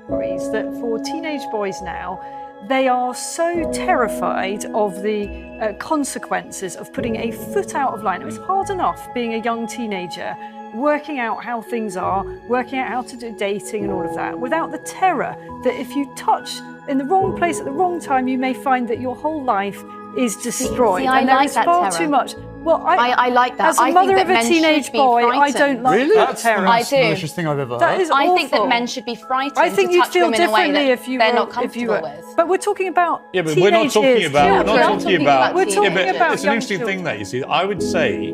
worries that for teenage boys now, they are so terrified of the consequences of putting a foot out of line. It was hard enough being a young teenager, working out how things are, working out how to do dating and all of that, without the terror that if you touch in the wrong place at the wrong time, you may find that your whole life is destroyed. See, I and there like is that far terror. too much. Well, I like that. As a mother of a teenage boy, I don't like Really? that That's the terror. most I do. malicious thing I've ever heard. That is I awful. think that men should be frightened I think to you'd touch feel women in a way differently that if you they're were, not if you comfortable were. with. But we're talking about Yeah, but we're not talking teenage about. years, We're not talking about. We're talking yeah, but about it's an young interesting thing children. that you see. I would say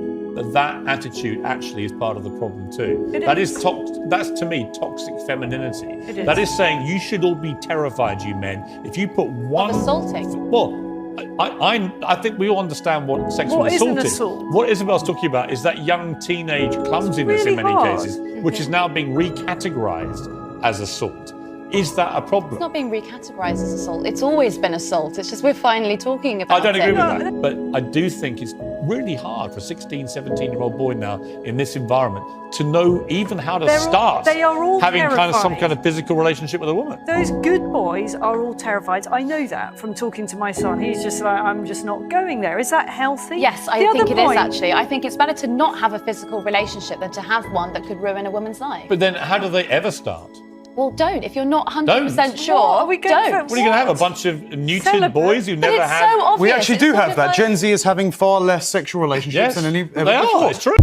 that attitude actually is part of the problem too. It is. That's to me toxic femininity. It is. That is saying you should all be terrified, you men, if you put one. assaulting. Well, I think we all understand what sexual What is assault an is. assault? What Isabel's talking about is that young teenage clumsiness really in many hard. cases, which is now being recategorized as assault. Is that a problem? It's not being recategorised as assault. It's always been assault. It's just we're finally talking about I don't agree it. with that. But I do think it's really hard for a 16, 17-year-old boy now in this environment to know even how to start they are all having some terrified. kind of physical relationship with a woman. Those good boys are all terrified. I know that from talking to my son. He's just like, I'm just not going there. Is that healthy? Yes, I The think other it is point- actually. I think it's better to not have a physical relationship than to have one that could ruin a woman's life. But then how do they ever start? Well, don't. If you're not 100% Don't. sure, What are we going don't. for? What are you going to have? A bunch of neutered Celebrate. boys who But never it's had. so obvious. We actually It's do sort have of that. like- Gen Z is having far less sexual relationships Yes, than any they ever are. before. It's true.